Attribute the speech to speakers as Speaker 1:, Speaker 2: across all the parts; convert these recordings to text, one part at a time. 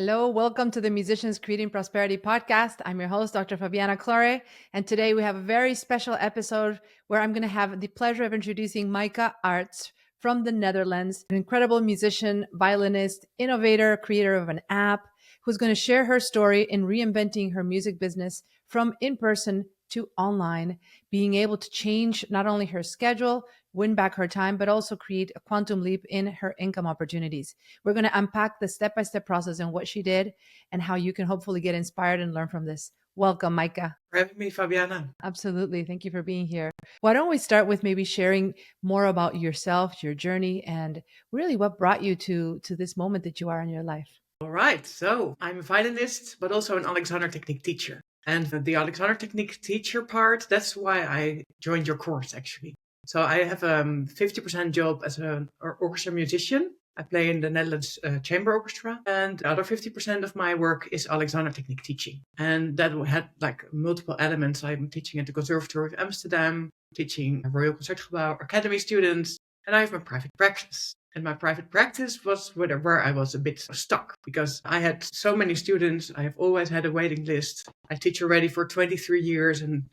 Speaker 1: Hello, welcome to the Musicians Creating Prosperity podcast. I'm your host, Dr. Fabiana Claure, and today we have a very special episode where I'm going to have the pleasure of introducing Maaike Aarts from the Netherlands, an incredible musician, violinist, innovator, creator of an app, who's going to share her story in reinventing her music business from in-person to online, being able to change not only her schedule, win back her time, but also create a quantum leap in her income opportunities. We're going to unpack the step-by-step process and what she did and how you can hopefully get inspired and learn from this. Welcome, Maaike.
Speaker 2: For having me, Fabiana.
Speaker 1: Absolutely. Thank you for being here. Why don't we start with maybe sharing more about yourself, your journey, and really what brought you to this moment that you are in your life?
Speaker 2: All right. So I'm a violinist, but also an Alexander Technique teacher. And the Alexander Technique teacher part, that's why I joined your course, actually. So I have a 50% job as an orchestra musician. I play in the Netherlands chamber orchestra, and the other 50% of my work is Alexander Technique teaching. And that had like multiple elements. I'm teaching at the Conservatory of Amsterdam, teaching Royal Concertgebouw Academy students, and I have my private practice. And my private practice was where I was a bit stuck because I had so many students. I have always had a waiting list. I teach already for 23 years. And,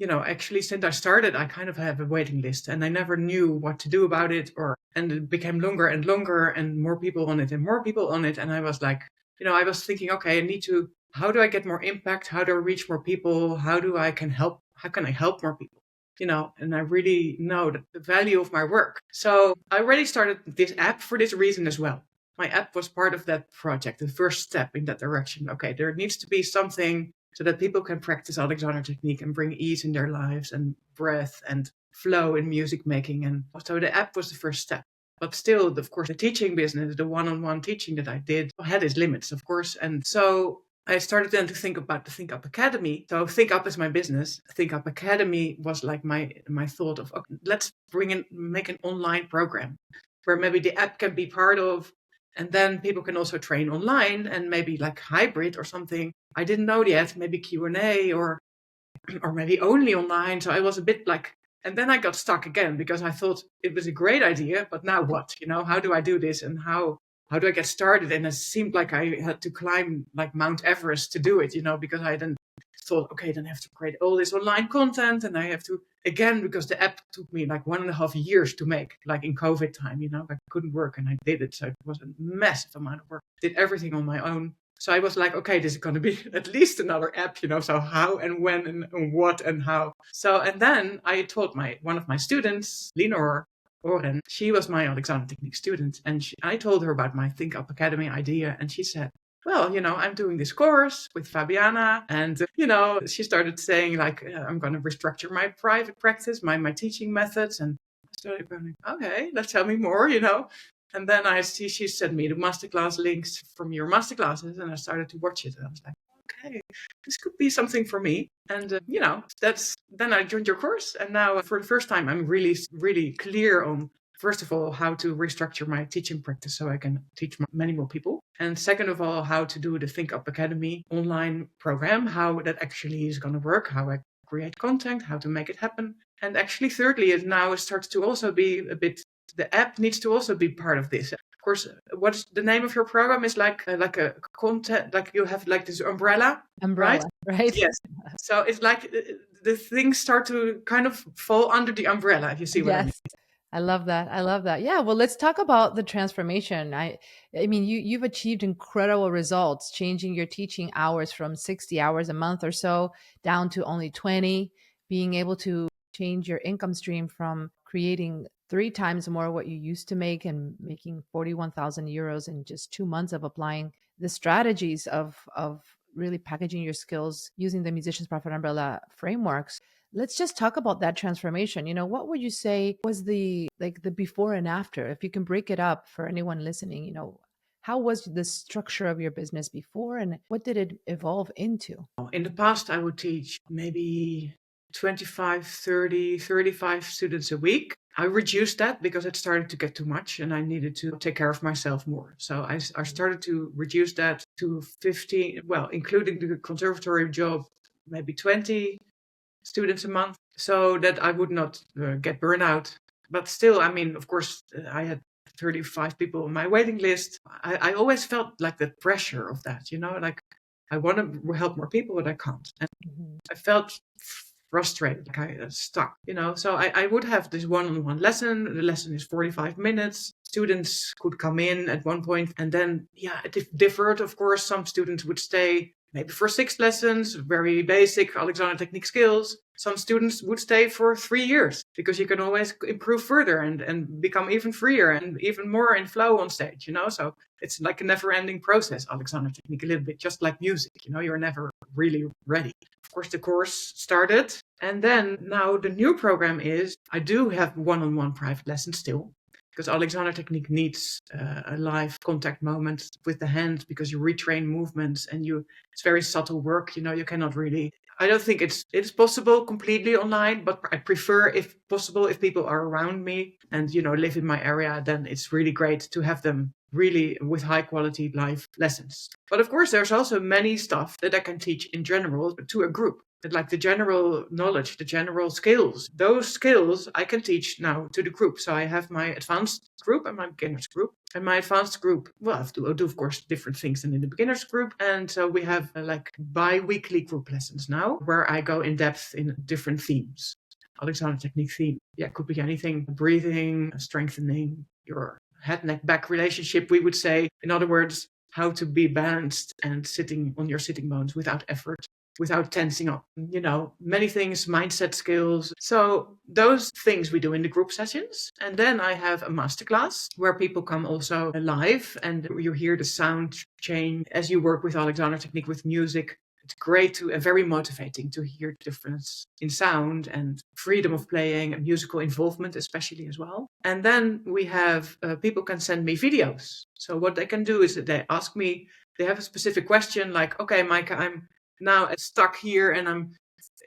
Speaker 2: actually, since I started, I kind of have a waiting list and I never knew what to do about it. And it became longer and longer and more people on it and more people on it. And I was like, I was thinking, okay, how do I get more impact? How do I reach more people? How can I help more people? And I really know the value of my work. So I already started this app for this reason as well. My app was part of that project, the first step in that direction. Okay, there needs to be something so that people can practice Alexander Technique and bring ease in their lives and breath and flow in music making. And so the app was the first step. But still, of course, the teaching business, the one-on-one teaching that I did had its limits, of course. And so I started then to think about the Think Up Academy. So Think Up is my business. Think Up Academy was like my thought of, okay, let's make an online program where maybe the app can be part of, and then people can also train online and maybe like hybrid or something. I didn't know yet, maybe Q&A or maybe only online. So I was a bit like, and then I got stuck again because I thought it was a great idea, but now what? How do I do this and how do I get started? And it seemed like I had to climb like Mount Everest to do it, because I then thought, okay, then I have to create all this online content and I have to, again, because the app took me like 1.5 years to make, like in COVID time, I couldn't work and I did it. So it was a massive amount of work. Did everything on my own. So I was like, okay, this is going to be at least another app, so how and when and what and how. So, and then I taught one of my students, Lenore Oren, she was my Alexander Technique student. And I told her about my Think Up Academy idea. And she said, well, I'm doing this course with Fabiana. And, she started saying like, I'm going to restructure my private practice, my teaching methods. And I started going, okay, let's tell me more, And then she sent me the masterclass links from your masterclasses, and I started to watch it. And I was like, okay, this could be something for me. And, then I joined your course. And now for the first time, I'm really, really clear on, first of all, how to restructure my teaching practice so I can teach many more people. And second of all, how to do the Think Up Academy online program, how that actually is going to work, how I create content, how to make it happen. And actually, thirdly, it starts to also be a bit, the app needs to also be part of this. Of course, what's the name of your program is like a content, like you have like this umbrella,
Speaker 1: right?
Speaker 2: Yes. So it's like the things start to kind of fall under the umbrella, if you see what I mean.
Speaker 1: I love that. Yeah. Well, let's talk about the transformation. I mean, you've achieved incredible results, changing your teaching hours from 60 hours a month or so down to only 20, being able to change your income stream from creating 3 times more what you used to make and making 41,000 euros in just 2 months of applying the strategies of really packaging your skills using the Musicians Profit Umbrella frameworks. Let's just talk about that transformation. What would you say was the before and after? If you can break it up for anyone listening, how was the structure of your business before and what did it evolve into?
Speaker 2: In the past, I would teach maybe 25, 30, 35 students a week. I reduced that because it started to get too much and I needed to take care of myself more. So I started to reduce that to 15, well, including the conservatory job, maybe 20 students a month, so that I would not get burnout. But still, I mean, of course, I had 35 people on my waiting list. I always felt like the pressure of that, like I want to help more people, but I can't. And
Speaker 1: Mhm.
Speaker 2: I felt frustrated, like I stuck, So I would have this one-on-one lesson. The lesson is 45 minutes. Students could come in at one point, and then, it differed. Of course, some students would stay maybe for 6 lessons, very basic Alexander technique skills. Some students would stay for 3 years because you can always improve further and become even freer and even more in flow on stage, So it's like a never-ending process, Alexander technique, a little bit just like music, you're never really ready. Of course, the course started, and then now the new program is I do have one-on-one private lessons still, because Alexander technique needs a live contact moment with the hand, because you retrain movements and it's very subtle work. You cannot really. I don't think it's possible completely online, but I prefer, if possible, if people are around me and live in my area, then it's really great to have them really with high quality live lessons. But of course, there's also many stuff that I can teach in general to a group. Like the general knowledge, the general skills. Those skills I can teach now to the group. So I have my advanced group and my beginners group. And my advanced group, well, I do, of course, different things than in the beginners group. And so we have like bi-weekly group lessons now, where I go in depth in different themes. Alexander technique theme. Yeah, it could be anything. Breathing, strengthening your head-neck-back relationship, we would say. In other words, how to be balanced and sitting on your sitting bones without effort, without tensing up, many things, mindset skills. So those things we do in the group sessions. And then I have a masterclass where people come also live and you hear the sound change as you work with Alexander technique, with music. It's great and very motivating to hear the difference in sound and freedom of playing and musical involvement, especially as well. And then we have people can send me videos. So what they can do is that they ask me, they have a specific question like, okay, Maaike, I'm now stuck here and I'm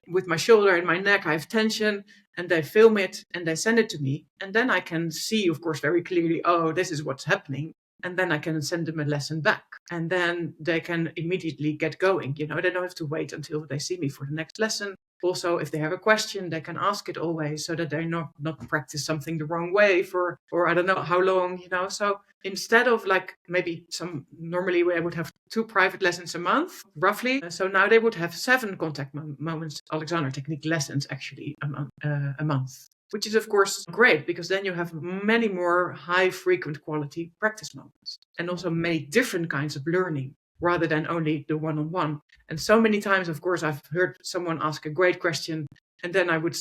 Speaker 2: with my shoulder and my neck, I have tension, and they film it and they send it to me. And then I can see, of course, very clearly, oh, this is what's happening. And then I can send them a lesson back. And then they can immediately get going. They don't have to wait until they see me for the next lesson. Also, if they have a question, they can ask it always, so that they not practice something the wrong way for, or I don't know how long, So instead of like maybe normally I would have 2 private lessons a month, roughly. So now they would have 7 contact moments, Alexander technique lessons actually a month. Which is, of course, great, because then you have many more high frequent quality practice moments and also many different kinds of learning rather than only the one-on-one. And so many times, of course, I've heard someone ask a great question, and then I would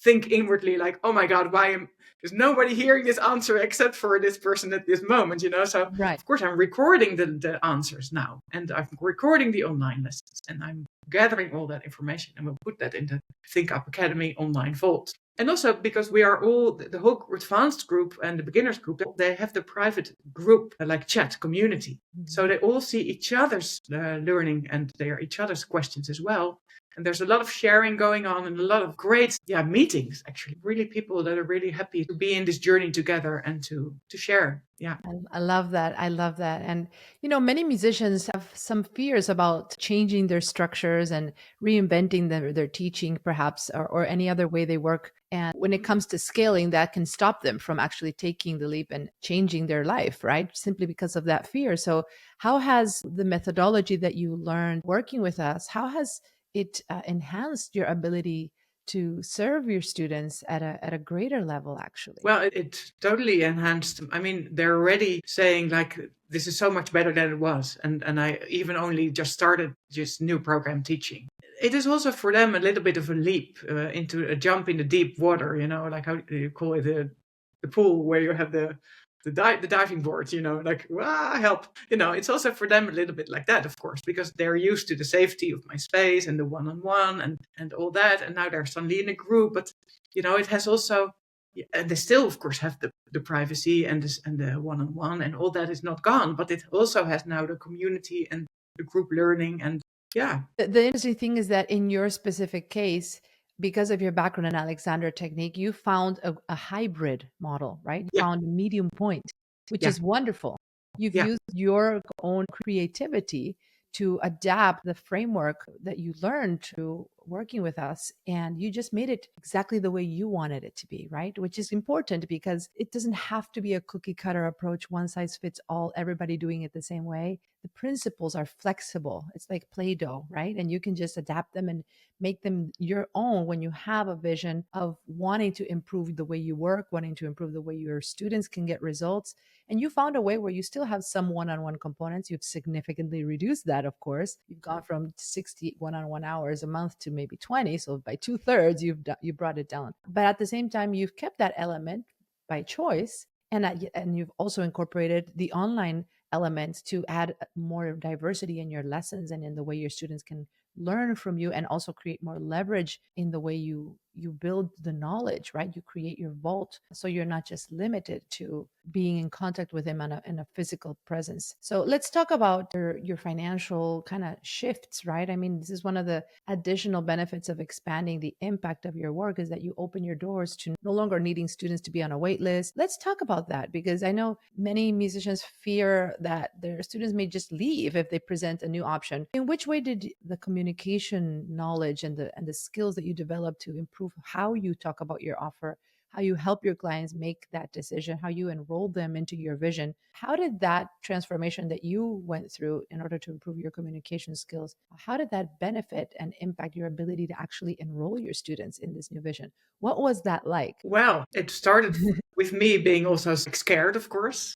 Speaker 2: think inwardly like, oh my God, there's nobody hearing this answer except for this person at this moment, So,
Speaker 1: Right.
Speaker 2: of course, I'm recording the answers now, and I'm recording the online lessons, and I'm gathering all that information, and we'll put that in the Think Up Academy online vault. And also because we are all, the whole advanced group and the beginners group, they have the private group, like chat community.
Speaker 1: Mhm.
Speaker 2: So they all see each other's learning and they are each other's questions as well. And there's a lot of sharing going on and a lot of great meetings, actually. Really people that are really happy to be in this journey together and to share. Yeah.
Speaker 1: I love that. I love that. And, many musicians have some fears about changing their structures and reinventing their teaching, perhaps, or any other way they work. And when it comes to scaling, that can stop them from actually taking the leap and changing their life, right? Simply because of that fear. So, how has the methodology that you learned working with us, how has it enhanced your ability to serve your students at a greater level, actually?
Speaker 2: Well, it totally enhanced. I mean, they're already saying like, this is so much better than it was. And I even only just started just new program teaching. It is also for them a little bit of a leap into a jump in the deep water, like how do you call it, the pool where you have the diving board, like, help. It's also for them a little bit like that, of course, because they're used to the safety of my space and the one-on-one and all that. And now they're suddenly in a group, but, it has also, and they still, of course, have the privacy and the one-on-one and all that is not gone, but it also has now the community and the group learning and yeah.
Speaker 1: The interesting thing is that in your specific case, because of your background in Alexander technique, you found a hybrid model, right? You
Speaker 2: Yeah.
Speaker 1: found a medium point, which
Speaker 2: Yeah.
Speaker 1: is wonderful. You've
Speaker 2: Yeah.
Speaker 1: used your own creativity to adapt the framework that you learned to working with us, and you just made it exactly the way you wanted it to be, right? Which is important because it doesn't have to be a cookie cutter approach, one size fits all, everybody doing it the same way. The principles are flexible. It's like Play-Doh, right? And you can just adapt them and make them your own when you have a vision of wanting to improve the way you work, wanting to improve the way your students can get results. And you found a way where you still have some one-on-one components. You've significantly reduced that, of course. You've gone from 60 one-on-one hours a month to maybe 20. So by 2/3, you brought it down. But at the same time, you've kept that element by choice. And you've also incorporated the online elements to add more diversity in your lessons and in the way your students can learn from you, and also create more leverage in the way you build the knowledge, right? You create your vault, so you're not just limited to being in contact with them in a physical presence. So let's talk about your financial kind of shifts, right? I mean, this is one of the additional benefits of expanding the impact of your work, is that you open your doors to no longer needing students to be on a wait list. Let's talk about that, because I know many musicians fear that their students may just leave if they present a new option. In which way did the communication knowledge and the skills that you developed to improve how you talk about your offer, how you help your clients make that decision, how you enroll them into your vision, how did that transformation that you went through in order to improve your communication skills, how did that benefit and impact your ability to actually enroll your students in this new vision? What was that like?
Speaker 2: Well, it started with me being also scared, of course.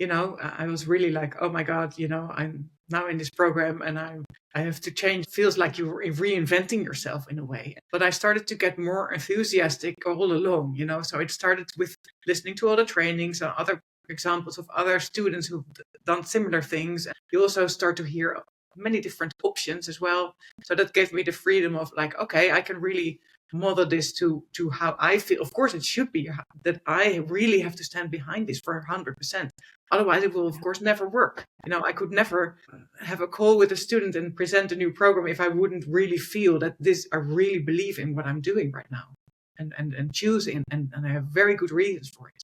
Speaker 2: I was really like, oh my God, I'm now in this program and I have to change. Feels like you're reinventing yourself in a way. But I started to get more enthusiastic all along, So it started with listening to all the trainings and other examples of other students who've done similar things. You also start to hear many different options as well. So that gave me the freedom of like, okay, I can really model this to how I feel. Of course, it should be that I really have to stand behind this for 100%. Otherwise, it will, of course, never work. I could never have a call with a student and present a new program if I wouldn't really feel that I really believe in what I'm doing right now and choosing, and I have very good reasons for it.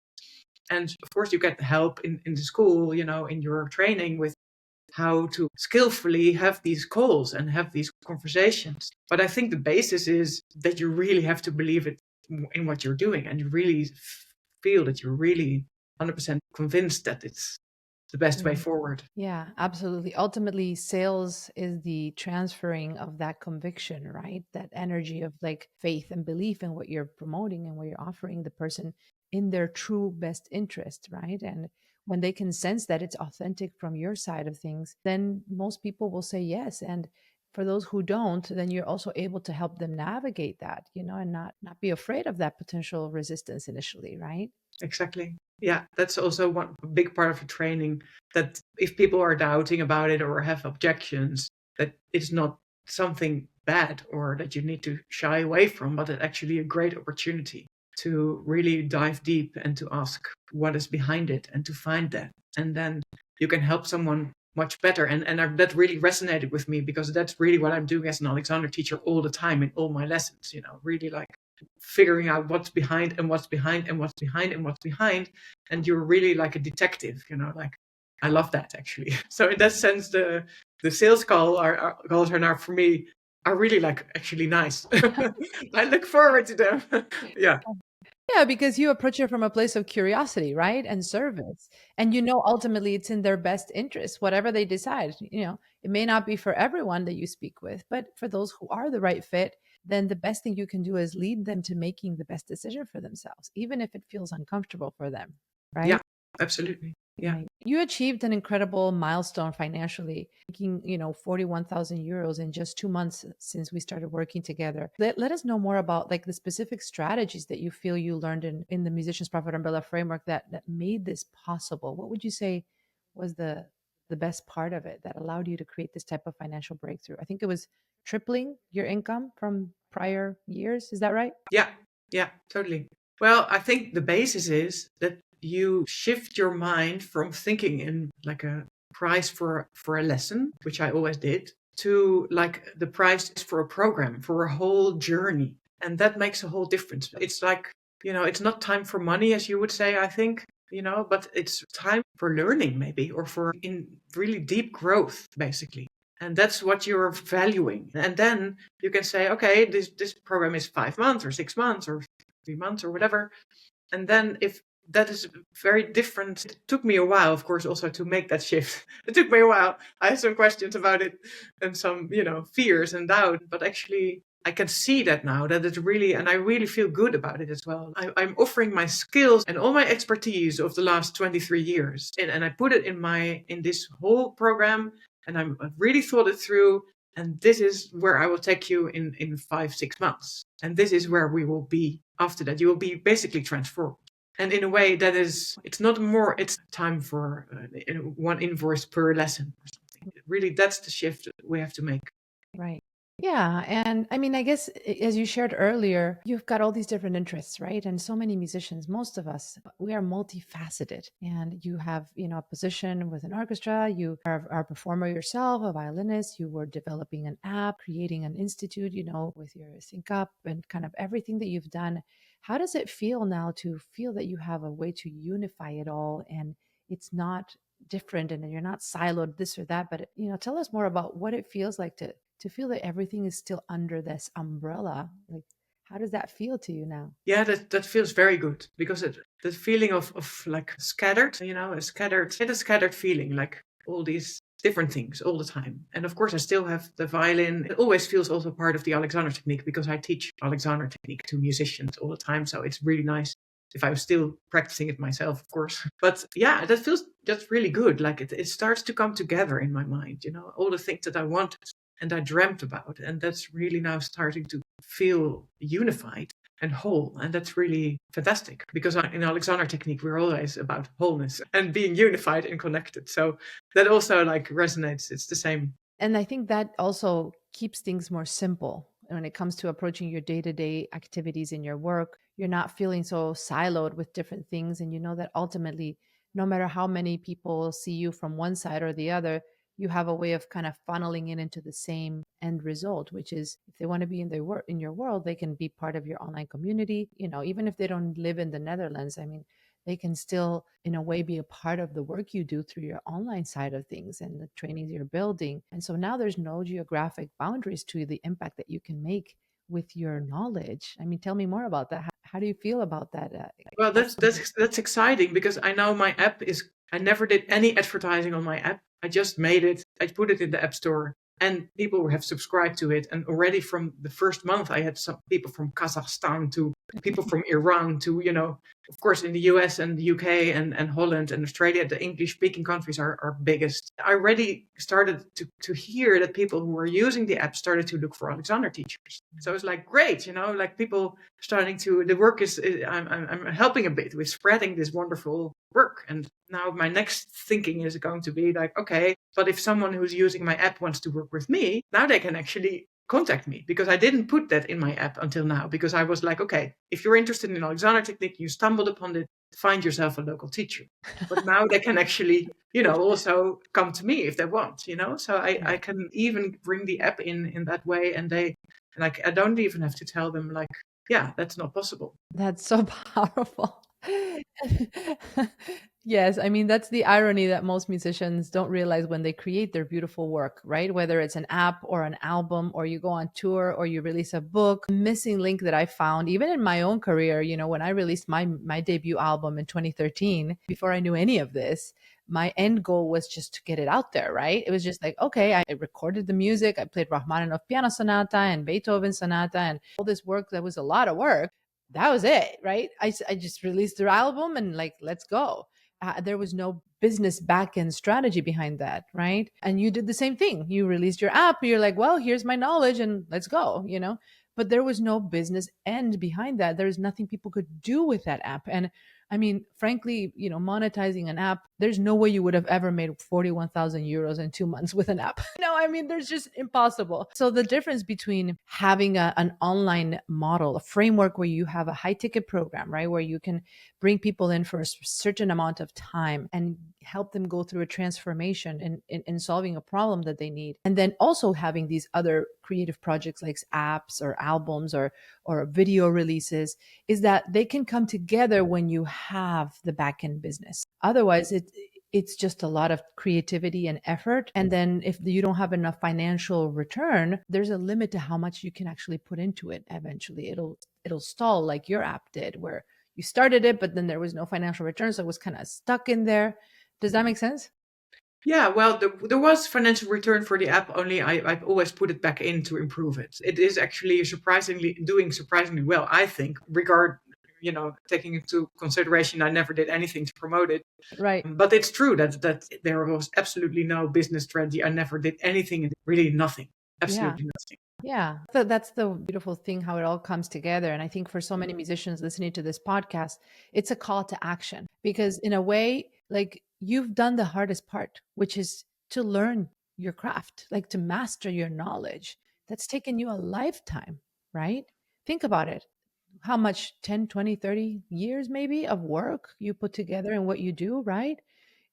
Speaker 2: And of course, you get the help in the school, in your training with how to skillfully have these calls and have these conversations. But I think the basis is that you really have to believe it in what you're doing, and you really feel that you're really 100% convinced that it's the best way forward.
Speaker 1: Yeah, absolutely. Ultimately, sales is the transferring of that conviction, right? That energy of like faith and belief in what you're promoting and what you're offering the person in their true best interest, right? And when they can sense that it's authentic from your side of things, then most people will say yes. And for those who don't, then you're also able to help them navigate that, and not be afraid of that potential resistance initially, right?
Speaker 2: Exactly. Yeah, that's also one big part of the training, that if people are doubting about it or have objections, that it's not something bad or that you need to shy away from, but it's actually a great opportunity to really dive deep and to ask what is behind it and to find that. And then you can help someone much better. That really resonated with me, because that's really what I'm doing as an Alexander teacher all the time in all my lessons, really like figuring out what's behind and what's behind and what's behind and what's behind. And you're really like a detective, like I love that actually. So in that sense, the sales calls are now for me are really like actually nice. I look forward to them. Yeah.
Speaker 1: Yeah, because you approach it from a place of curiosity, right? And service. And ultimately it's in their best interest, whatever they decide. It may not be for everyone that you speak with, but for those who are the right fit, then the best thing you can do is lead them to making the best decision for themselves, even if it feels uncomfortable for them,
Speaker 2: Yeah,
Speaker 1: right?
Speaker 2: absolutely. Yeah.
Speaker 1: Right. You achieved an incredible milestone financially, making, 41,000 euros in just 2 months since we started working together. Let us know more about like the specific strategies that you feel you learned in the Musicians Profit Umbrella framework that made this possible. What would you say was the best part of it that allowed you to create this type of financial breakthrough? I think it was tripling your income from prior years. Is that right?
Speaker 2: Yeah. Yeah, totally. Well, I think the basis is that you shift your mind from thinking in like a price for a lesson, which I always did, to like the price for a program, for a whole journey. And that makes a whole difference. It's like, it's not time for money, as you would say, I think, but it's time for learning maybe, or for in really deep growth, basically. And that's what you're valuing. And then you can say, okay, this program is 5 months or 6 months or 3 months or whatever. And then if that is very different, it took me a while, of course, also to make that shift. It took me a while. I had some questions about it and some, fears and doubt, but actually I can see that now, that it's really, and I really feel good about it as well. I'm offering my skills and all my expertise of the last 23 years, and I put it in this whole program, and I've really thought it through. And this is where I will take you in 5, 6 months. And this is where we will be after that. You will be basically transformed. And in a way that is, it's time for one invoice per lesson or something. Really, that's the shift we have to make.
Speaker 1: Right. Yeah. And I mean, I guess as you shared earlier, you've got all these different interests, right? And so many musicians, most of us, we are multifaceted. And you have, a position with an orchestra, you are a performer yourself, a violinist, you were developing an app, creating an institute, with your Sync Up and kind of everything that you've done. How does it feel now to feel that you have a way to unify it all and it's not different and you're not siloed this or that, but tell us more about what it feels like to feel that everything is still under this umbrella. Like, how does that feel to you now?
Speaker 2: Yeah, that feels very good, because the feeling of like scattered, a scattered feeling, like all these different things all the time. And of course, I still have the violin. It always feels also part of the Alexander technique, because I teach Alexander technique to musicians all the time. So it's really nice if I'm still practicing it myself, of course. But yeah, that's really good. Like it starts to come together in my mind, all the things that I wanted and I dreamt about. And that's really now starting to feel unified and whole. And that's really fantastic, because in Alexander technique, we're always about wholeness and being unified and connected. So that also like resonates. It's the same.
Speaker 1: And I think that also keeps things more simple when it comes to approaching your day-to-day activities in your work. You're not feeling so siloed with different things. And you know that ultimately, no matter how many people see you from one side or the other, you have a way of kind of funneling it into the same end result, which is if they want to be in their work in your world, they can be part of your online community. Even if they don't live in the Netherlands, I mean, they can still in a way be a part of the work you do through your online side of things and the trainings you're building. And so now there's no geographic boundaries to the impact that you can make with your knowledge. I mean, tell me more about that. How do you feel about that?
Speaker 2: Well,
Speaker 1: That's something.
Speaker 2: that's exciting, because I know my app is. I never did any advertising on my app. I just made it. I put it in the App Store, and people have subscribed to it. And already from the first month, I had some people from Kazakhstan to people from Iran to, of course, in the US and the UK and Holland and Australia, the English speaking countries are biggest. I already started to hear that people who were using the app started to look for Alexander teachers. So it's like, great, like people starting to, the work I'm helping a bit with spreading this wonderful work. And now my next thinking is going to be like, okay, but if someone who's using my app wants to work with me, now they can actually contact me, because I didn't put that in my app until now, because I was like, okay, if you're interested in Alexander technique, you stumbled upon it, find yourself a local teacher. But now they can actually, also come to me if they want, so I can even bring the app in that way. And they, like, I don't even have to tell them like, yeah, that's not possible.
Speaker 1: That's so powerful. Yes, I mean, that's the irony that most musicians don't realize when they create their beautiful work, right? Whether it's an app or an album, or you go on tour or you release a book. The missing link that I found, even in my own career, when I released my debut album in 2013, before I knew any of this, my end goal was just to get it out there, right? It was just like, okay, I recorded the music, I played Rachmaninoff piano sonata and Beethoven sonata and all this work that was a lot of work. That was it, right? I just released their album and like, let's go. There was no business back end strategy behind that, right? And you did the same thing. You released your app. You're like, well, here's my knowledge and let's go. But there was no business end behind that. There's nothing people could do with that app. And I mean, frankly, monetizing an app, there's no way you would have ever made 41,000 euros in 2 months with an app. I mean, there's just impossible. So the difference between having an online model, a framework where you have a high ticket program, right, where you can bring people in for a certain amount of time and help them go through a transformation in solving a problem that they need. And then also having these other creative projects like apps or albums or video releases, is that they can come together when you have the back end business. Otherwise, it's just a lot of creativity and effort. And then if you don't have enough financial return, there's a limit to how much you can actually put into it. Eventually it'll stall, like your app did, where you started it, but then there was no financial return. So it was kind of stuck in there. Does that make sense?
Speaker 2: Yeah, well, there was financial return for the app, only I've always put it back in to improve it. It is actually surprisingly well, I think, taking into consideration I never did anything to promote it.
Speaker 1: Right.
Speaker 2: But it's true that there was absolutely no business strategy. I never did anything, really nothing,
Speaker 1: Yeah.
Speaker 2: absolutely nothing.
Speaker 1: Yeah. So that's the beautiful thing, how it all comes together. And I think for so many musicians listening to this podcast, it's a call to action because, in a way, like you've done the hardest part, which is to learn your craft, like to master your knowledge. That's taken you a lifetime, right? Think about it. How much, 10, 20, 30 years maybe of work you put together in what you do, right?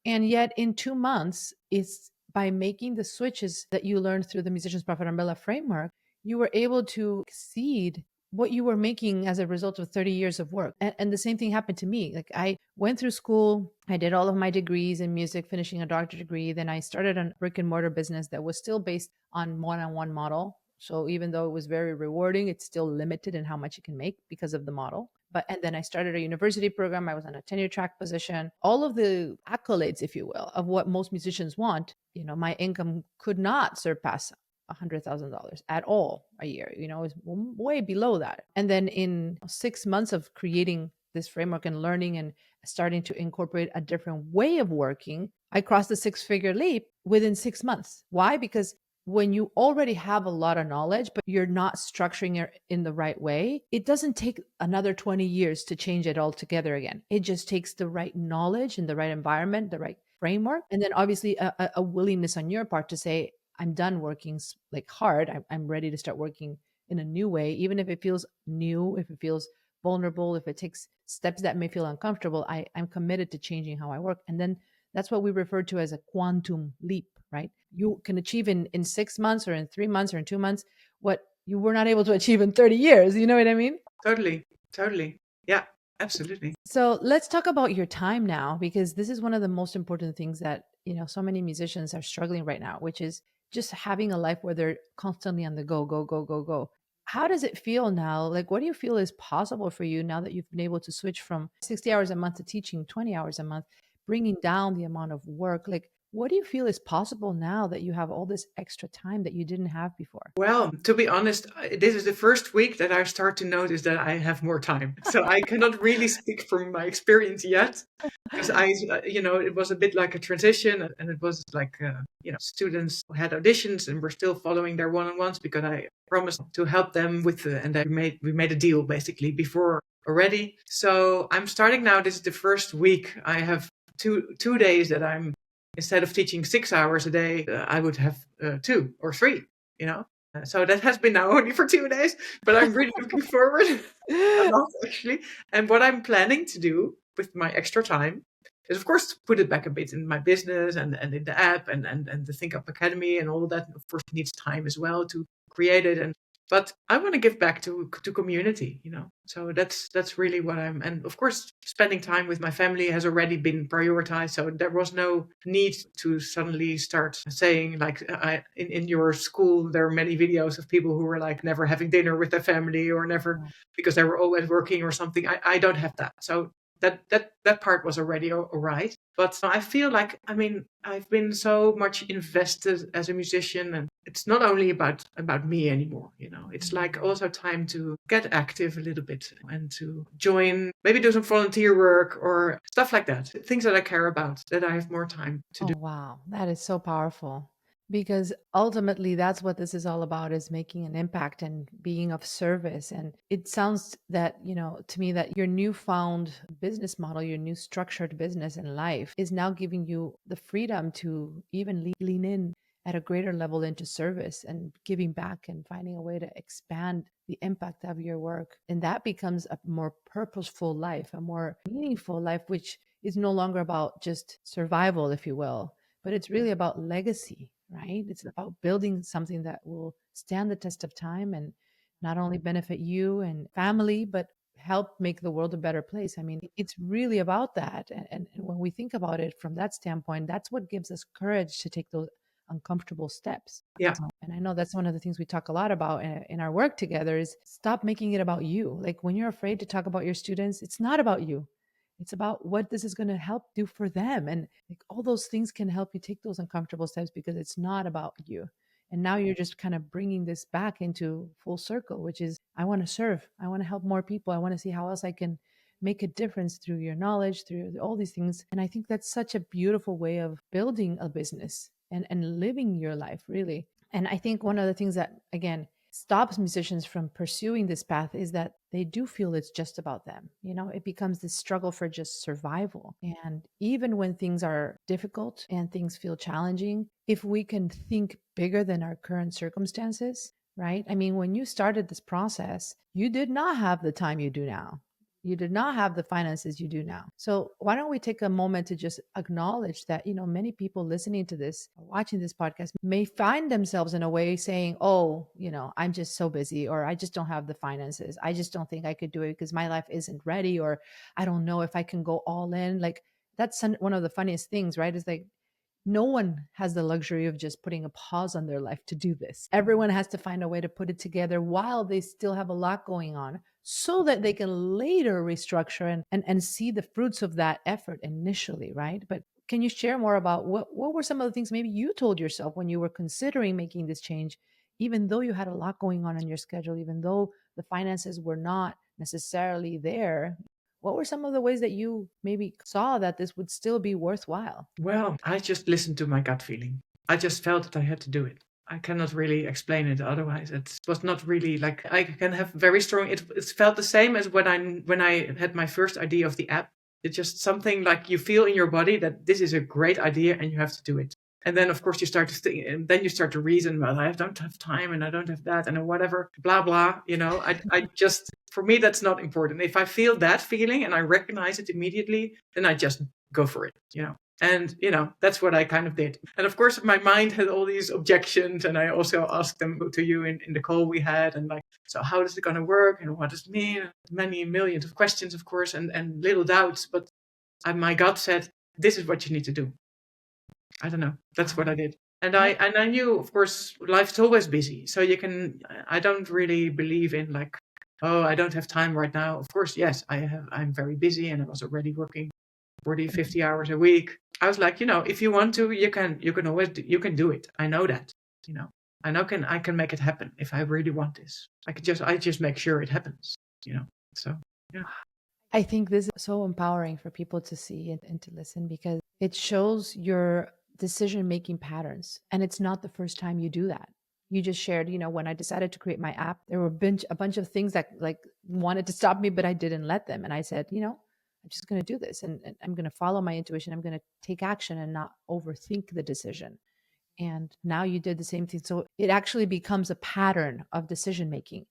Speaker 1: And yet, in 2 months, it's by making the switches that you learned through the Musician's Profit Umbrella framework, you were able to exceed what you were making as a result of 30 years of work. And the same thing happened to me. Like, I went through school, I did all of my degrees in music, finishing a doctorate degree. Then I started a brick and mortar business that was still based on one on one model. So even though it was very rewarding, it's still limited in how much you can make because of the model. But and then I started a university program. I was on a tenure track position. All of the accolades, if you will, of what most musicians want. My income could not surpass $100,000 at all a year. It was way below that. And then in 6 months of creating this framework and learning and starting to incorporate a different way of working, I crossed the six-figure leap within 6 months. Why? Because when you already have a lot of knowledge, but you're not structuring it in the right way, it doesn't take another 20 years to change it all together again. It just takes the right knowledge and the right environment, the right framework, and then obviously a willingness on your part to say, I'm done working like hard. I'm ready to start working in a new way, even if it feels new, if it feels vulnerable, if it takes steps that may feel uncomfortable. I'm committed to changing how I work. And then that's what we refer to as a quantum leap, right? You can achieve in 6 months or in 3 months or in 2 months what you were not able to achieve in 30 years. You know what I mean?
Speaker 2: Totally, totally. Yeah, absolutely.
Speaker 1: So let's talk about your time now, because this is one of the most important things that, so many musicians are struggling right now, which is just having a life where they're constantly on the go, go, go, go, go. How does it feel now? Like, what do you feel is possible for you now that you've been able to switch from 60 hours a month to teaching 20 hours a month, bringing down the amount of work? Like, what do you feel is possible now that you have all this extra time that you didn't have before?
Speaker 2: Well, to be honest, this is the first week that I start to notice that I have more time. So I cannot really speak from my experience yet, because it was a bit like a transition, and it was like, students who had auditions and were still following their one-on-ones because I promised to help them with and then we made a deal basically before already. So I'm starting now. This is the first week. I have two days that I'm, instead of teaching 6 hours a day, I would have 2 or 3. You know, so that has been now only for 2 days, but I'm really looking forward a lot actually. And what I'm planning to do with my extra time is, of course, to put it back a bit in my business and in the app and the Think Up Academy and all that. Of course, it needs time as well to create it. But I want to give back to community, So that's really what I'm. And of course, spending time with my family has already been prioritized. So there was no need to suddenly start saying like, in your school there are many videos of people who were like never having dinner with their family or never, because they were always working or something. I don't have that. So that part was already all right. But I feel like, I've been so much invested as a musician, and it's not only about me anymore. It's like also time to get active a little bit and to join, maybe do some volunteer work or stuff like that. Things that I care about, that I have more time to
Speaker 1: Oh,
Speaker 2: do.
Speaker 1: wow. That is so powerful, because ultimately that's what this is all about, is making an impact and being of service. And it sounds that, to me, that your newfound business model, your new structured business in life is now giving you the freedom to even lean in at a greater level into service and giving back and finding a way to expand the impact of your work. And that becomes a more purposeful life, a more meaningful life, which is no longer about just survival, if you will, but it's really about legacy, right? It's about building something that will stand the test of time and not only benefit you and family, but help make the world a better place. I mean, it's really about that. And when we think about it from that standpoint, that's what gives us courage to take those uncomfortable steps.
Speaker 2: Yeah.
Speaker 1: And I know that's one of the things we talk a lot about in our work together is stop making it about you. Like when you're afraid to talk about your students, it's not about you. It's about what this is going to help do for them. And like all those things can help you take those uncomfortable steps because it's not about you. And now you're just kind of bringing this back into full circle, which is I want to serve. I want to help more people. I want to see how else I can make a difference through your knowledge, through all these things. And I think that's such a beautiful way of building a business and living your life, really. And I think one of the things that, again, stops musicians from pursuing this path is that they do feel it's just about them. You know, it becomes this struggle for just survival. And even when things are difficult and things feel challenging, if we can think bigger than our current circumstances, right? I mean, when you started this process, you did not have the time you do now. You did not have the finances you do now. So why don't we take a moment to just acknowledge that, you know, many people listening to this, or watching this podcast may find themselves in a way saying, oh, you know, I'm just so busy, or I just don't have the finances. I just don't think I could do it because my life isn't ready, or I don't know if I can go all in. Like that's one of the funniest things, right? Is like, no one has the luxury of just putting a pause on their life to do this. Everyone has to find a way to put it together while they still have a lot going on so that they can later restructure and see the fruits of that effort initially, right? But can you share more about what were some of the things maybe you told yourself when you were considering making this change, even though you had a lot going on in your schedule, even though the finances were not necessarily there? What were some of the ways that you maybe saw that this would still be worthwhile?
Speaker 2: Well, I just listened to my gut feeling. I just felt that I had to do it. I cannot really explain it otherwise. It was not really like I can have very strong. It felt the same as when I had my first idea of the app. It's just something like you feel in your body that this is a great idea and you have to do it. And then of course you start to think, and then you start to reason. Well, I don't have time, and I don't have that, and whatever, blah blah. You know, I just for me that's not important. If I feel that feeling and I recognize it immediately, then I just go for it. You know. And, you know, that's what I kind of did. And of course, my mind had all these objections. And I also asked them to you in the call we had. And like, so how is it going to work? And what does it mean? Many millions of questions, of course, and little doubts. But my gut said, this is what you need to do. I don't know. That's what I did. And I knew, of course, life's always busy. So I don't really believe in like, oh, I don't have time right now. Of course, yes, I'm very busy, and I was already working 40, 50 hours a week. I was like, you know, if you want to, you can always you can do it. I know that, you know, I can make it happen if I really want this. I just make sure it happens, you know. So yeah.
Speaker 1: I think this is so empowering for people to see and to listen because it shows your decision making patterns. And it's not the first time you do that. You just shared, you know, when I decided to create my app, there were a bunch of things that like wanted to stop me, but I didn't let them. And I said, you know, I'm just going to do this and I'm going to follow my intuition. I'm going to take action and not overthink the decision. And now you did the same thing. So it actually becomes a pattern of decision making,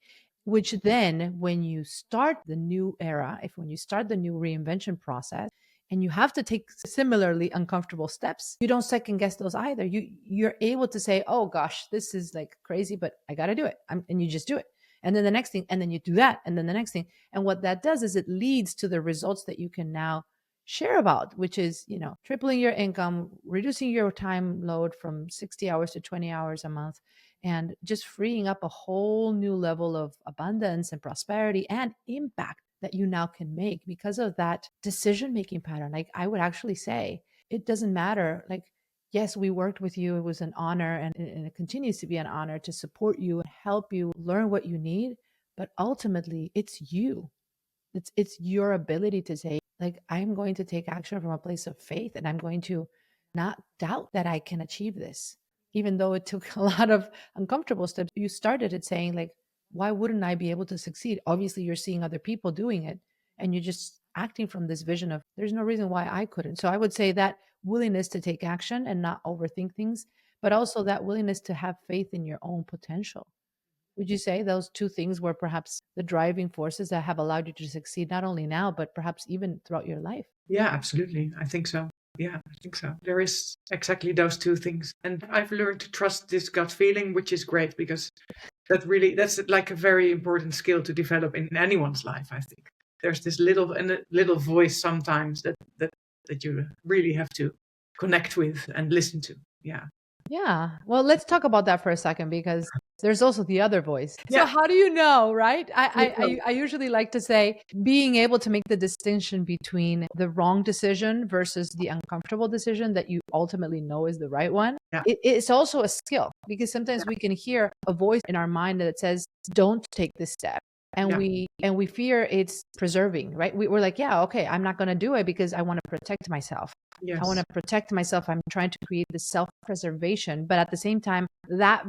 Speaker 1: which then when you start the new era, when you start the new reinvention process, and you have to take similarly uncomfortable steps, you don't second guess those either. You're able to say, oh gosh, this is like crazy, but I got to do it. And you just do it. And then the next thing, and then you do that, and then the next thing. And what that does is it leads to the results that you can now share about, which is, you know, tripling your income, reducing your time load from 60 hours to 20 hours a month, and just freeing up a whole new level of abundance and prosperity and impact that you now can make because of that decision making pattern. Like I would actually say, it doesn't matter. Like, yes, we worked with you. It was an honor, and it continues to be an honor to support you and help you learn what you need. But ultimately, it's you. It's your ability to say, like, I'm going to take action from a place of faith, and I'm going to not doubt that I can achieve this. Even though it took a lot of uncomfortable steps, you started it saying, like, why wouldn't I be able to succeed? Obviously, you're seeing other people doing it, and you're just acting from this vision of there's no reason why I couldn't. So I would say that willingness to take action and not overthink things, but also that willingness to have faith in your own potential. Would you say those two things were perhaps the driving forces that have allowed you to succeed not only now, but perhaps even throughout your life?
Speaker 2: Yeah, absolutely. I think so. Yeah, I think so. There is exactly those two things. And I've learned to trust this gut feeling, which is great because that's like a very important skill to develop in anyone's life, I think. there's this little voice sometimes that you really have to connect with and listen to. Yeah.
Speaker 1: Yeah. Well, let's talk about that for a second because there's also the other voice. So
Speaker 2: Yeah.
Speaker 1: how do you know, right?
Speaker 2: You
Speaker 1: I, I,
Speaker 2: know.
Speaker 1: I I usually like to say being able to make the distinction between the wrong decision versus the uncomfortable decision that you ultimately know is the right one.
Speaker 2: Yeah.
Speaker 1: It's also a skill because sometimes we can hear a voice in our mind that says, don't take this step. And
Speaker 2: Yeah.
Speaker 1: we fear it's preserving, right? We're like, yeah, okay, I'm not going to do it because I want to protect myself. I want
Speaker 2: Yes.
Speaker 1: to protect myself. I'm trying to create this self-preservation. But at the same time, that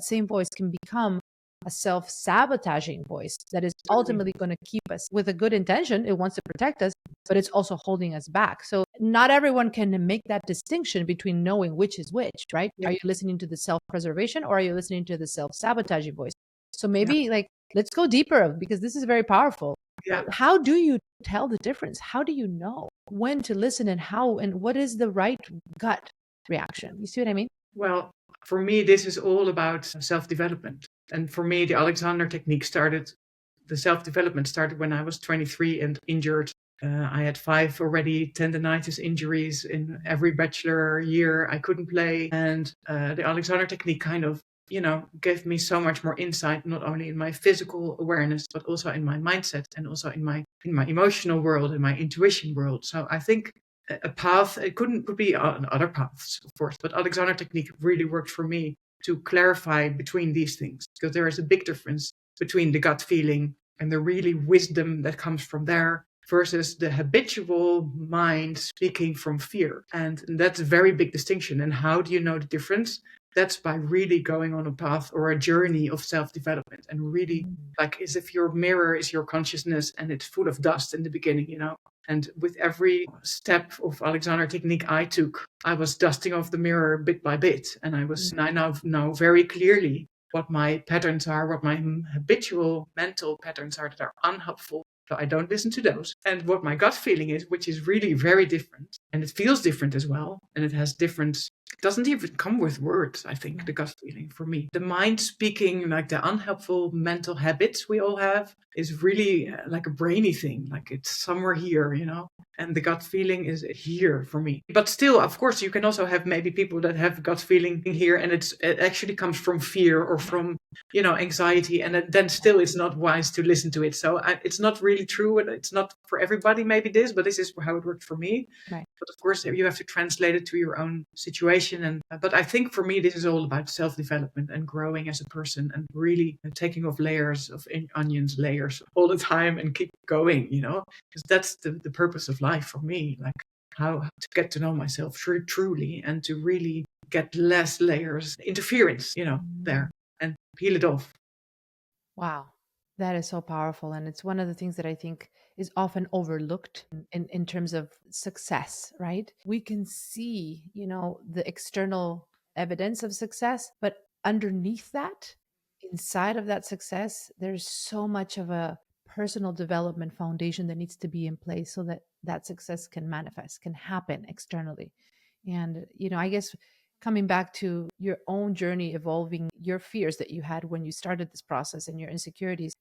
Speaker 1: same voice can become a self-sabotaging voice that is
Speaker 2: Totally.
Speaker 1: ultimately going to keep us with a good intention. It wants to protect us, but it's also holding us back. So not everyone can make that distinction between knowing which is which, right?
Speaker 2: Yeah.
Speaker 1: Are you listening to the self-preservation or are you listening to the self-sabotaging voice? So
Speaker 2: Yeah.
Speaker 1: maybe like, let's go deeper because this is very powerful.
Speaker 2: Yeah.
Speaker 1: How do you tell the difference? How do you know when to listen and how and what is the right gut reaction? You see what I mean?
Speaker 2: Well, for me, this is all about self-development. And for me, the self-development started when I was 23 and injured. I had 5 already tendonitis injuries in every bachelor year. I couldn't play. And the Alexander technique kind of, gave me so much more insight, not only in my physical awareness, but also in my mindset and also in my emotional world, in my intuition world. So I think a path, it could be on other paths, of course, but Alexander technique really worked for me to clarify between these things, because there is a big difference between the gut feeling and the really wisdom that comes from there versus the habitual mind speaking from fear. And that's a very big distinction. And how do you know the difference? That's by really going on a path or a journey of self-development, and really, like, as if your mirror is your consciousness and it's full of dust in the beginning. And with every step of Alexander technique I took, I was dusting off the mirror bit by bit. And I now know very clearly what my patterns are, what my habitual mental patterns are that are unhelpful. So I don't listen to those. And what my gut feeling is, which is really very different. And it feels different as well. And it has different, it doesn't even come with words, I think, the gut feeling for me. The mind speaking, like the unhelpful mental habits we all have, is really like a brainy thing. Like it's somewhere here. And the gut feeling is here for me. But still, of course, you can also have maybe people that have gut feeling here and it actually comes from fear or from, anxiety. And then still it's not wise to listen to it. So it's not really true. And it's not for everybody, maybe this, but this is how it worked for me.
Speaker 1: Right.
Speaker 2: But of course, you have to translate it to your own situation. But I think for me, this is all about self-development and growing as a person and really taking off layers of onions layers all the time and keep going, because that's the purpose of life for me, like how to get to know myself truly and to really get less layers interference, there and peel it off.
Speaker 1: Wow. That is so powerful. And it's one of the things that I think is often overlooked in terms of success, right? We can see, the external evidence of success, but underneath that, inside of that success, there's so much of a personal development foundation that needs to be in place so that that success can manifest, can happen externally. And, I guess coming back to your own journey evolving your fears that you had when you started this process and your insecurities,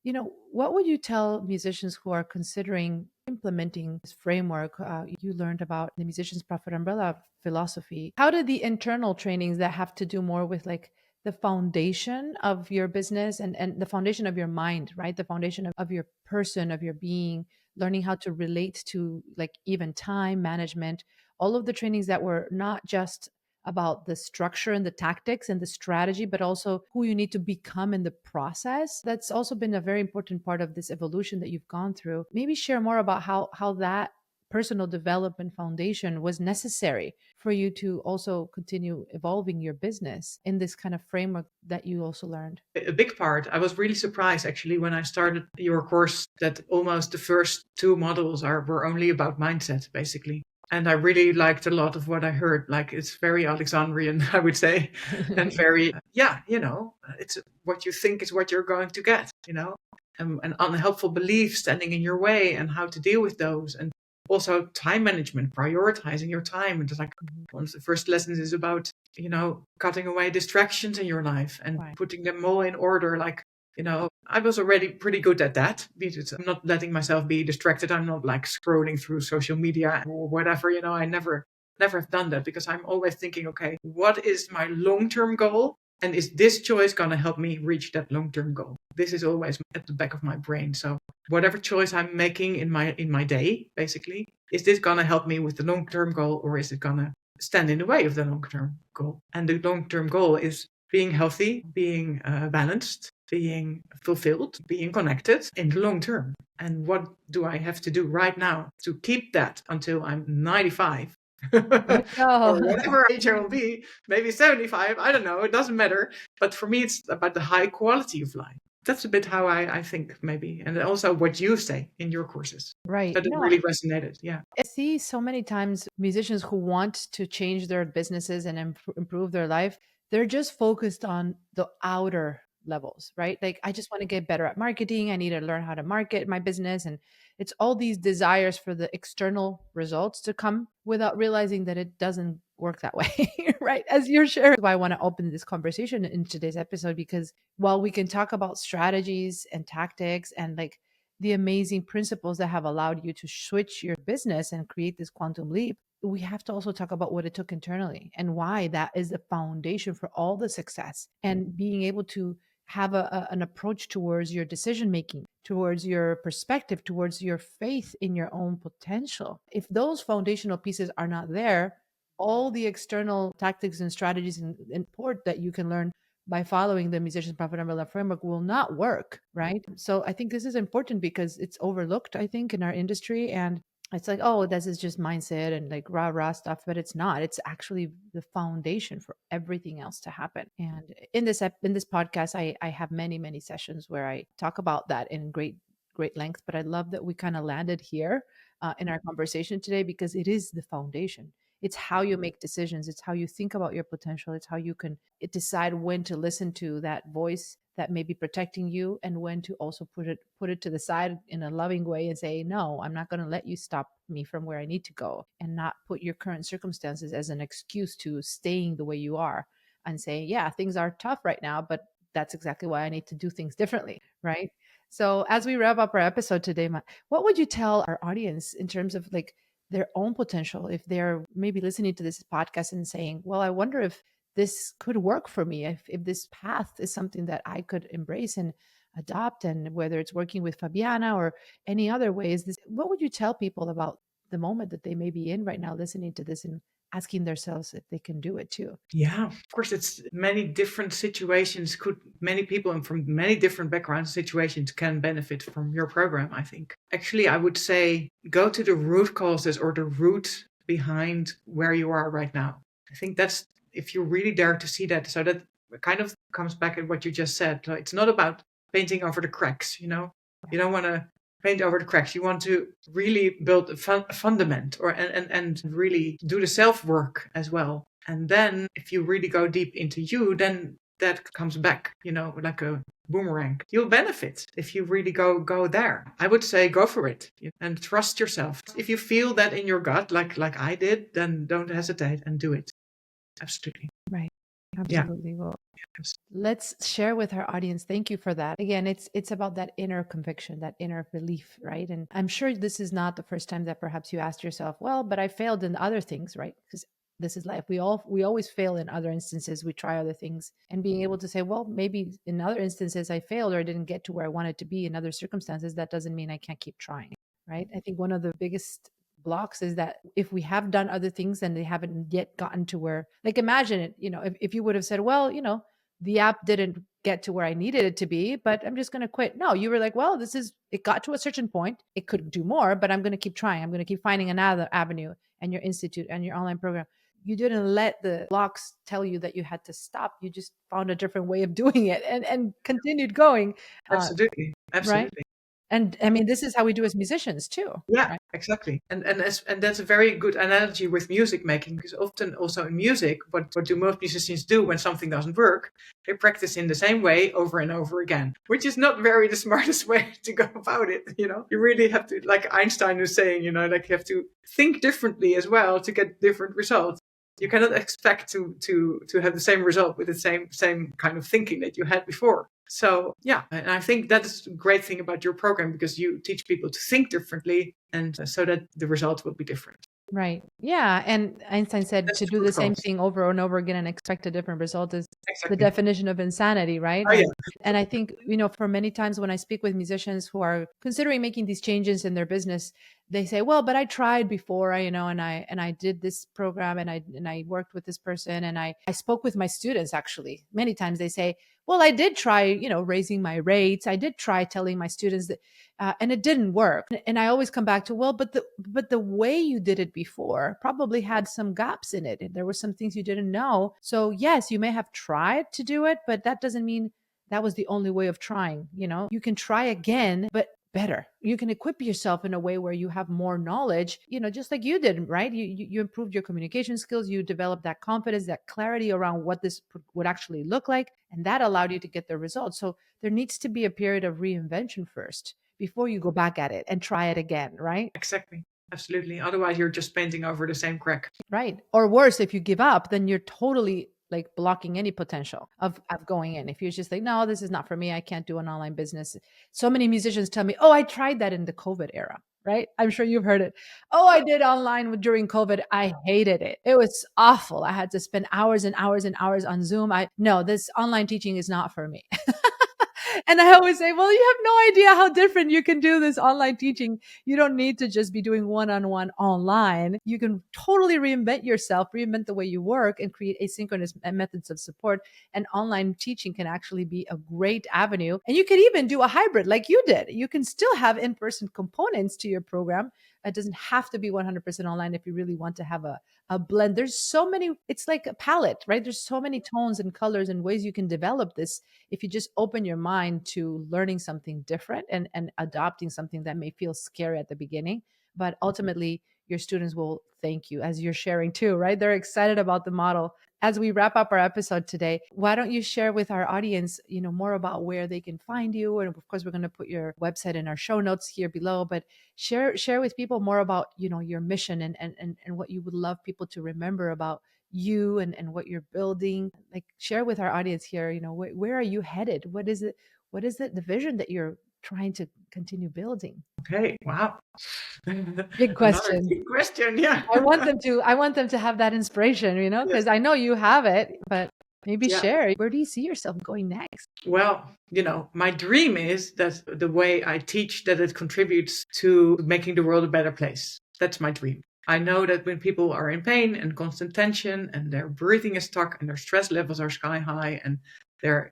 Speaker 1: what would you tell musicians who are considering implementing this framework you learned about the musician's profit umbrella philosophy? How did the internal trainings that have to do more with like the foundation of your business and the foundation of your mind, right? The foundation of your person, of your being, learning how to relate to like even time management, all of the trainings that were not just about the structure and the tactics and the strategy, but also who you need to become in the process. That's also been a very important part of this evolution that you've gone through. Maybe share more about how that personal development foundation was necessary for you to also continue evolving your business in this kind of framework that you also learned.
Speaker 2: A big part. I was really surprised actually when I started your course that almost the first 2 models were only about mindset, basically. And I really liked a lot of what I heard. Like it's very Alexandrian, I would say, and very, it's what you think is what you're going to get, and unhelpful beliefs standing in your way and how to deal with those. And also time management, prioritizing your time. And just like one of the first lessons is about, cutting away distractions in your life and
Speaker 1: Right.
Speaker 2: putting them all in order. Like, I was already pretty good at that because I'm not letting myself be distracted. I'm not like scrolling through social media or whatever. I never have done that because I'm always thinking, okay, what is my long-term goal? And is this choice going to help me reach that long-term goal? This is always at the back of my brain. So whatever choice I'm making in my day, basically, is this going to help me with the long-term goal, or is it going to stand in the way of the long-term goal? And the long-term goal is being healthy, being balanced, being fulfilled, being connected in the long term. And what do I have to do right now to keep that until I'm 95?
Speaker 1: Let's go.
Speaker 2: Or whatever age I will be, maybe 75, I don't know, it doesn't matter. But for me, it's about the high quality of life. That's a bit how I think, maybe. And also what you say in your courses.
Speaker 1: Right.
Speaker 2: That it
Speaker 1: No,
Speaker 2: really resonated. Yeah.
Speaker 1: I see so many times musicians who want to change their businesses and improve their life, they're just focused on the outer levels, right? Like, I just want to get better at marketing. I need to learn how to market my business. And it's all these desires for the external results to come without realizing that it doesn't work that way, right? As you're sharing, why I want to open this conversation in today's episode, because while we can talk about strategies and tactics and like the amazing principles that have allowed you to switch your business and create this quantum leap, we have to also talk about what it took internally and why that is the foundation for all the success, and being able to have an approach towards your decision making, towards your perspective, towards your faith in your own potential. If those foundational pieces are not there, all the external tactics and strategies and support that you can learn by following the musician's profit umbrella framework will not work, right? So I think this is important because it's overlooked, I think, in our industry. And it's like, oh, this is just mindset and like rah rah stuff, but it's not. It's actually the foundation for everything else to happen. And in this podcast, I have many sessions where I talk about that in great length. But I love that we kind of landed here in our conversation today, because it is the foundation. It's how you make decisions. It's how you think about your potential. It's how you can decide when to listen to that voice that may be protecting you, and when to also put it to the side in a loving way and say, no, I'm not going to let you stop me from where I need to go, and not put your current circumstances as an excuse to staying the way you are, and say, yeah, things are tough right now, but that's exactly why I need to do things differently, right? So as we wrap up our episode today, what would you tell our audience in terms of like their own potential, if they're maybe listening to this podcast and saying, well, I wonder if this could work for me, if this path is something that I could embrace and adopt, and whether it's working with Fabiana or any other ways, what would you tell people about the moment that they may be in right now, listening to this and asking themselves if they can do it too?
Speaker 2: Yeah, of course, it's many different situations. Many people and from many different backgrounds, situations can benefit from your program, I think. Actually, I would say go to the root causes or the root behind where you are right now. I think that's, if you really dare to see that. So that kind of comes back at what you just said. So it's not about painting over the cracks, You don't want to paint over the cracks. You want to really build a fundament, and really do the self work as well. And then if you really go deep into you, then that comes back, like a boomerang. You'll benefit if you really go there. I would say go for it and trust yourself. If you feel that in your gut, like I did, then don't hesitate and do it. Absolutely.
Speaker 1: Right.
Speaker 2: Yeah.
Speaker 1: Absolutely. Well, let's share with our audience. Thank you for that. Again, it's about that inner conviction, that inner belief, right? And I'm sure this is not the first time that perhaps you asked yourself, well, but I failed in other things, right? Because this is life. We always fail in other instances. We try other things, and being able to say, well, maybe in other instances I failed, or I didn't get to where I wanted to be in other circumstances. That doesn't mean I can't keep trying, right? I think one of the biggest blocks is that if we have done other things and they haven't yet gotten to where, like, imagine it, if you would have said, well, the app didn't get to where I needed it to be, but I'm just going to quit. No, you were like, well, it got to a certain point. It could do more, but I'm going to keep trying. I'm going to keep finding another avenue, and your institute and your online program. You didn't let the blocks tell you that you had to stop. You just found a different way of doing it and continued going.
Speaker 2: Absolutely.
Speaker 1: Right.
Speaker 2: Absolutely.
Speaker 1: And I mean, this is how we do as musicians too.
Speaker 2: Yeah,
Speaker 1: right?
Speaker 2: exactly. And that's a very good analogy with music making, because often also in music, what do most musicians do when something doesn't work? They practice in the same way over and over again, which is not very the smartest way to go about it. You really have to, like Einstein was saying, like you have to think differently as well to get different results. You cannot expect to have the same result with the same kind of thinking that you had before. So yeah, and I think that's a great thing about your program, because you teach people to think differently, and so that the result will be different.
Speaker 1: Right. Yeah. And Einstein said
Speaker 2: That's
Speaker 1: to
Speaker 2: the
Speaker 1: do the
Speaker 2: root
Speaker 1: same
Speaker 2: cause.
Speaker 1: thing over and over again and expect a different result is the
Speaker 2: Exactly.
Speaker 1: definition of insanity, right?
Speaker 2: Oh yeah.
Speaker 1: And I think, for many times when I speak with musicians who are considering making these changes in their business, they say, "Well, but I tried before, and I did this program and I worked with this person and I spoke with my students actually. Many times they say, "Well, I did try, raising my rates. I did try telling my students that and it didn't work." And I always come back to, well, but the way you did it before probably had some gaps in it. There were some things you didn't know. So yes, you may have tried to do it, but that doesn't mean that was the only way of trying. You can try again, but better. You can equip yourself in a way where you have more knowledge, just like you did, right? You improved your communication skills, you developed that confidence, that clarity around what this would actually look like, and that allowed you to get the results. So there needs to be a period of reinvention first before you go back at it and try it again, right?
Speaker 2: Exactly. Absolutely. Otherwise, you're just painting over the same crack.
Speaker 1: Right. Or worse, if you give up, then you're totally like blocking any potential of going in. If you're just like, no, this is not for me, I can't do an online business. So many musicians tell me, oh, I tried that in the COVID era, right? I'm sure you've heard it. Oh, I did online during COVID. I hated it. It was awful. I had to spend hours and hours and hours on Zoom. No, this online teaching is not for me. And I always say, well, you have no idea how different you can do this online teaching. You don't need to just be doing one on one online. You can totally reinvent yourself, reinvent the way you work, and create asynchronous methods of support. And online teaching can actually be a great avenue. And you can even do a hybrid like you did. You can still have in person components to your program. It doesn't have to be 100% online if you really want to have a blend. There's so many, it's like a palette, right? There's so many tones and colors and ways you can develop this if you just open your mind to learning something different and adopting something that may feel scary at the beginning. But ultimately, your students will thank you as you're sharing too, right? They're excited about the model. As we wrap up our episode today, why don't you share with our audience, more about where they can find you? And of course, we're going to put your website in our show notes here below, but share with people more about, your mission and what you would love people to remember about you and what you're building. Like, share with our audience here, where are you headed? What is the vision that you're trying to continue building?
Speaker 2: Okay. Wow.
Speaker 1: Big
Speaker 2: Another
Speaker 1: question.
Speaker 2: deep question. Yeah.
Speaker 1: I want them to have that inspiration,
Speaker 2: Yes.
Speaker 1: because I know you have it, but maybe
Speaker 2: Yeah.
Speaker 1: share, where do you see yourself going next?
Speaker 2: Well, my dream is that the way I teach, that it contributes to making the world a better place. That's my dream. I know that when people are in pain and constant tension and their breathing is stuck and their stress levels are sky high and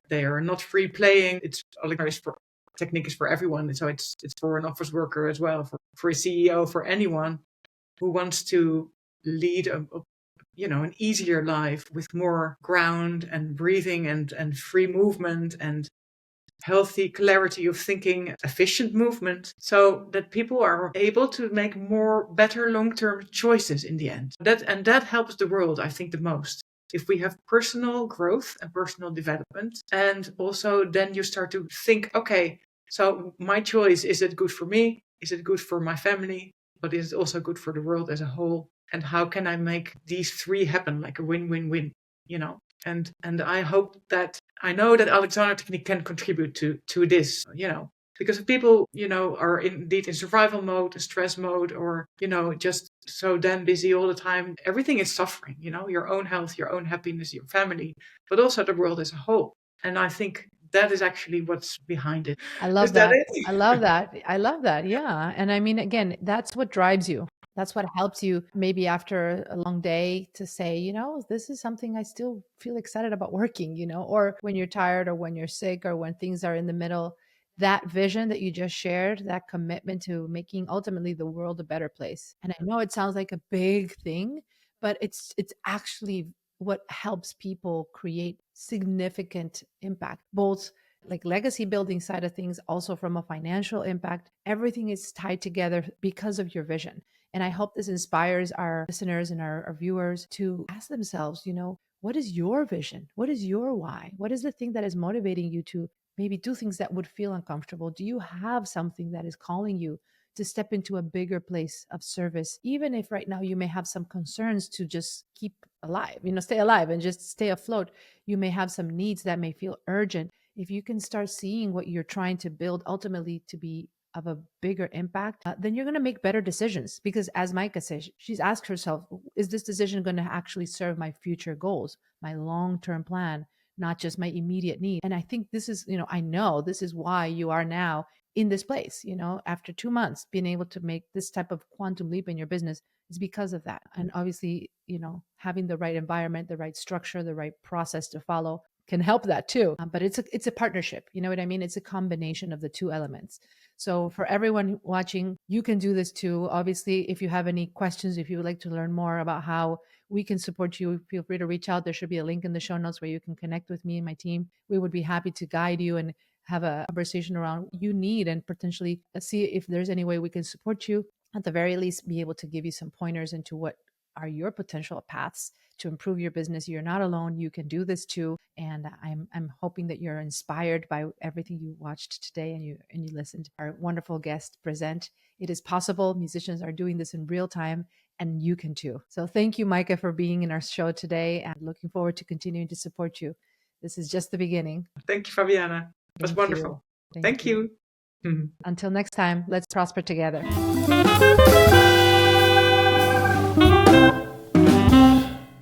Speaker 2: they are not free playing, it's for technique is for everyone. So it's for an office worker as well, for a CEO, for anyone who wants to lead an easier life with more ground and breathing and free movement and healthy clarity of thinking, efficient movement, so that people are able to make better long-term choices in the end. That helps the world, I think, the most. If we have personal growth and personal development, and also then you start to think, okay, so my choice, is it good for me? Is it good for my family? But is it also good for the world as a whole? And how can I make these three happen, like a win-win-win, and I hope that I know that Alexander Technique can contribute to this, because if people, are indeed in survival mode, stress mode, or, just so damn busy all the time, everything is suffering, your own health, your own happiness, your family, but also the world as a whole. And I think that is actually what's behind it.
Speaker 1: I
Speaker 2: Is
Speaker 1: love
Speaker 2: that
Speaker 1: that.
Speaker 2: it?
Speaker 1: I love that. I love that. Yeah. And I mean, again, that's what drives you. That's what helps you maybe after a long day to say, this is something I still feel excited about working, or when you're tired or when you're sick or when things are in the middle. That vision that you just shared, that commitment to making ultimately the world a better place. And I know it sounds like a big thing, but it's actually what helps people create significant impact, both like legacy building side of things, also from a financial impact. Everything is tied together because of your vision. And I hope this inspires our listeners and our viewers to ask themselves, what is your vision? What is your why? What is the thing that is motivating you to maybe do things that would feel uncomfortable? Do you have something that is calling you to step into a bigger place of service, even if right now you may have some concerns to just keep alive, stay alive and just stay afloat. You may have some needs that may feel urgent. If you can start seeing what you're trying to build ultimately to be of a bigger impact, then you're going to make better decisions. Because as Maaike says, she's asked herself, is this decision going to actually serve my future goals, my long-term plan, not just my immediate need? And I think this is, I know this is why you are now in this place, after 2 months, being able to make this type of quantum leap in your business is because of that. And obviously, having the right environment, the right structure, the right process to follow can help that too. But it's a partnership. You know what I mean? It's a combination of the two elements. So for everyone watching, you can do this too. Obviously, if you have any questions, if you would like to learn more about how we can support you, feel free to reach out. There should be a link in the show notes where you can connect with me and my team. We would be happy to guide you and have a conversation around what you need and potentially see if there's any way we can support you. At the very least, be able to give you some pointers into what are your potential paths to improve your business. You're not alone. You can do this too. And I'm hoping that you're inspired by everything you watched today and you listened to our wonderful guest present. It is possible. Musicians are doing this in real time, and you can too. So thank you, Maaike, for being in our show today, and looking forward to continuing to support you. This is just the beginning.
Speaker 2: Thank you, Fabiana. It was
Speaker 1: Thank you.
Speaker 2: wonderful. Thank you.
Speaker 1: Until next time, let's prosper together.